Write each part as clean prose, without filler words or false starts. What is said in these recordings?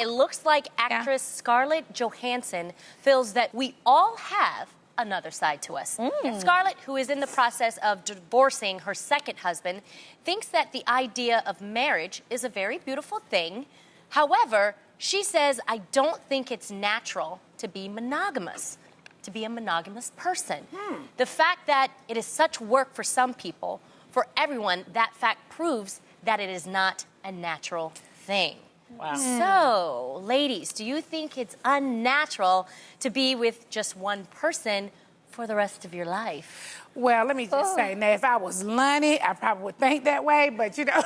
it looks like actress Scarlett Johansson feels that we all have another side to us. Scarlett, who is in the process of divorcing her second husband, thinks that the idea of marriage is a very beautiful thing. However, she says, I don't think it's natural to be monogamous, to be a monogamous person. The fact that it is such work for some people, for everyone, that fact proves that it is not a natural thing. Wow. So, ladies, do you think it's unnatural to be with just one person for the rest of your life? Well, let me just say, now, if I was Lonnie, I probably would think that way, but you know.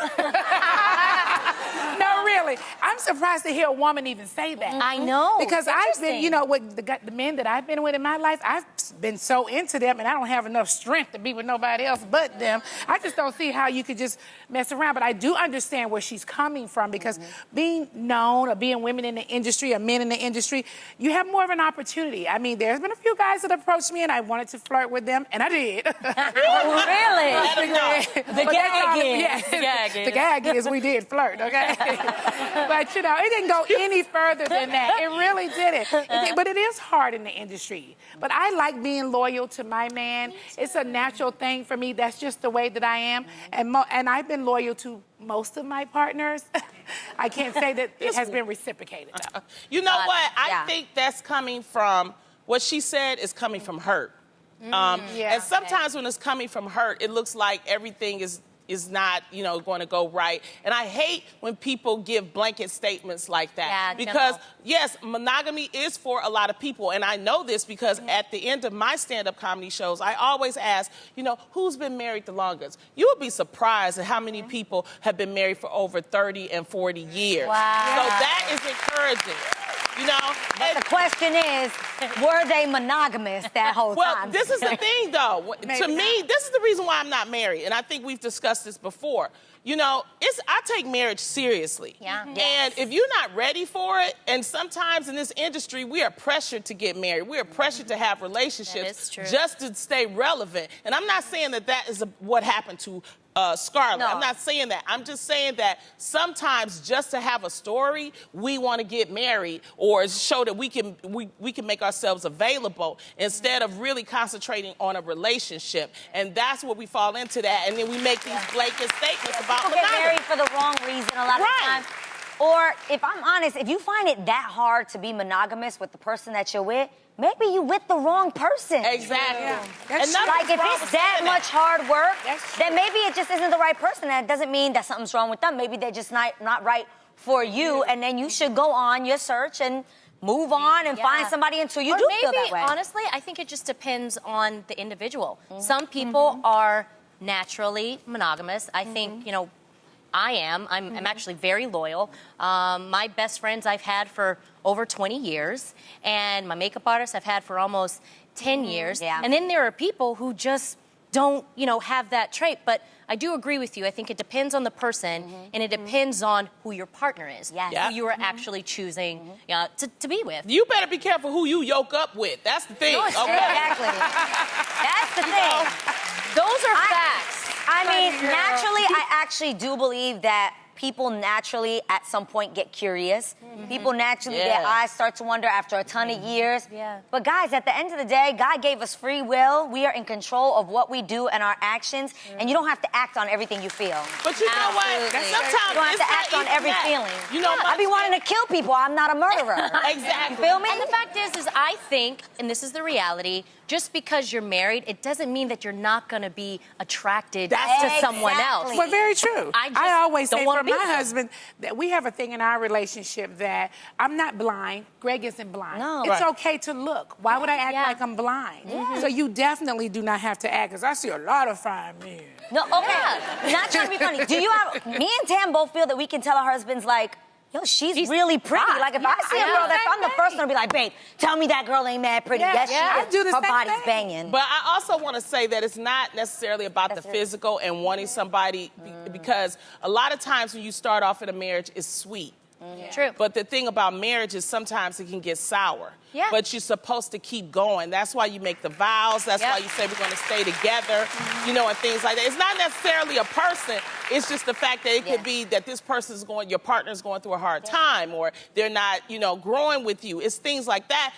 No, really. I'm surprised to hear a woman even say that. I know. Because I've been, you know, with the men that I've been with in my life, I've been so into them, and I don't have enough strength to be with nobody else but them. I just don't see how you could just mess around. But I do understand where she's coming from, because being known or being women in the industry or men in the industry, you have more of an opportunity. I mean, there's been a few guys that approached me, and I wanted to flirt with them, and I did. Oh, really? The gag is we did flirt, okay? But, you know, it didn't go any further than that. It really didn't. But it is hard in the industry. But I like being loyal to my man. It's a natural thing for me. That's just the way that I am. And I've been loyal to most of my partners. I can't say that it has been reciprocated, though. You know what? I think that's coming from, what she said is coming from hurt. And sometimes when it's coming from hurt, it looks like everything is not, you know, going to go right. And I hate when people give blanket statements like that. Because, yes, monogamy is for a lot of people. And I know this because at the end of my stand-up comedy shows, I always ask, you know, who's been married the longest? You would be surprised at how many people have been married for over 30 and 40 years. Wow. So that is encouraging. You know? But the question is, were they monogamous that whole time? Well, this is the thing, though. To me, this is the reason why I'm not married, and I think we've discussed this before. You know, I take marriage seriously. And if you're not ready for it, and sometimes in this industry, we are pressured to get married. We are pressured to have relationships just to stay relevant. And I'm not saying that that is what happened to Scarlett. I'm not saying that. I'm just saying that sometimes just to have a story, we want to get married or show that we can make ourselves available instead of really concentrating on a relationship. And that's where we fall into that. And then we make these blanket statements about People get married for the wrong reason a lot of times. Or if I'm honest, if you find it that hard to be monogamous with the person that you're with, maybe you with the wrong person. Exactly. And like if it's that much hard work, then maybe it just isn't the right person. And it doesn't mean that something's wrong with them. Maybe they're just not right for you. And then you should go on your search and move on and find somebody until you do feel that way. Honestly, I think it just depends on the individual. Some people are naturally monogamous. I think, you know, I am. I'm actually very loyal. My best friends I've had for over 20 years, and my makeup artist I've had for almost 10 years. And then there are people who just don't, you know, have that trait. But I do agree with you. I think it depends on the person, and it depends on who your partner is, who you are actually choosing to be with. You better be careful who you yoke up with. That's the thing. Exactly. That's the thing. Those are facts. I mean, naturally, I actually do believe that people naturally at some point get curious. People naturally, their eyes start to wander after a ton of years. But guys, at the end of the day, God gave us free will. We are in control of what we do and our actions. And you don't have to act on everything you feel. But you know what? Sometimes you don't have to act on every feeling. You know, I be wanting to kill people. I'm not a murderer. Exactly. You feel me? And the fact is I think, and this is the reality, just because you're married, it doesn't mean that you're not going to be attracted to someone else. Well, very true. I always say for my husband that we have a thing in our relationship that I'm not blind. Greg isn't blind. No. It's okay to look. Why would I act like I'm blind? So you definitely do not have to act, because I see a lot of fine men. No, okay. Not trying to be funny. Do you have... Me and Tam both feel that we can tell our husbands, like, yo, she's really pretty. hot. Like, if I see a girl, I'm the first one to be like, babe, tell me that girl ain't mad pretty. Yes, she I is. do the Her same body's thing. banging. But I also want to say that it's not necessarily about the physical and wanting somebody, because a lot of times when you start off in a marriage, it's sweet. True. But the thing about marriage is sometimes it can get sour. Yeah. But you're supposed to keep going. That's why you make the vows. That's why you say we're going to stay together, you know, and things like that. It's not necessarily a person. It's just the fact that it could be that this person's your partner's going through a hard time, or they're not, you know, growing with you. It's things like that.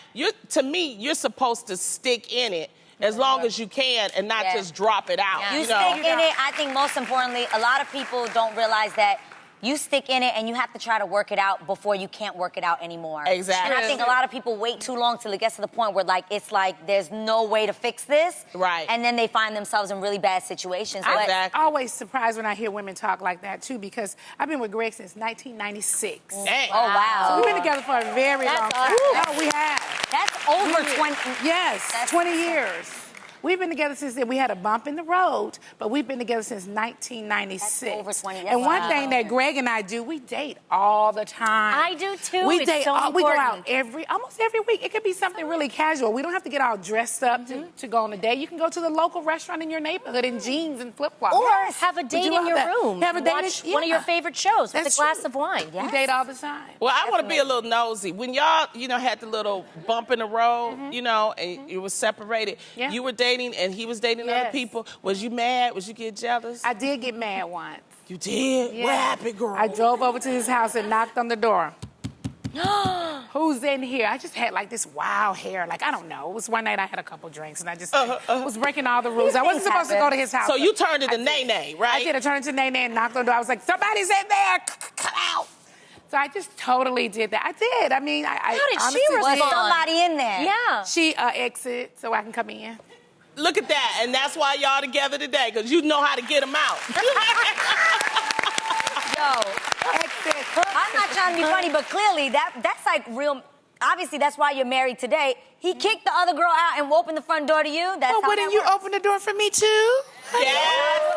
To me, you're supposed to stick in it as long as you can and not just drop it out. You know? stick in it. I think most importantly, a lot of people don't realize that you stick in it and you have to try to work it out before you can't work it out anymore. Exactly. And I think a lot of people wait too long till it gets to the point where it's like there's no way to fix this. Right. And then they find themselves in really bad situations. I'm always surprised when I hear women talk like that, too, because I've been with Greg since 1996. Dang. Oh, wow. So we've been together for a very long time. Awesome. No, we have. That's over 20. Yes, That's 20 years. We've been together since then. We had a bump in the road, but we've been together since 1996. That's over 20 years. And one thing that Greg and I do, we date all the time. I do too. We It's date. so We go out important. almost every week. It could be something really casual. We don't have to get all dressed up to go on a date. You can go to the local restaurant in your neighborhood in jeans and flip flops. Or have a date in your room. Have a date. Watch one of your favorite shows with a glass of wine. We date all the time. Well, I want to be a little nosy. When y'all, you know, had the little bump in the road, you know, and you were separated, you were dating and he was dating other people. Was you mad? Was you get jealous? I did get mad once. You did? Yeah. What happened, girl? I drove over to his house and knocked on the door. Who's in here? I just had like this wild hair. Like, I don't know. It was one night I had a couple drinks and I just was breaking all the rules. I wasn't supposed to go to his house. So you turned into NeNe, right? I did. I turned into NeNe and knocked on the door. I was like, somebody's in there. Come out. So I just totally did that. I did. I mean, How did honestly she respond? Was somebody in there? Yeah. She exit so I can come in. Look at that. And that's why y'all together today, because you know how to get them out. Exit. I'm not trying to be funny, but clearly that's like real. Obviously, that's why you're married today. He kicked the other girl out and opened the front door to you. That's Well, how wouldn't that you works. open the door for me too? Yes.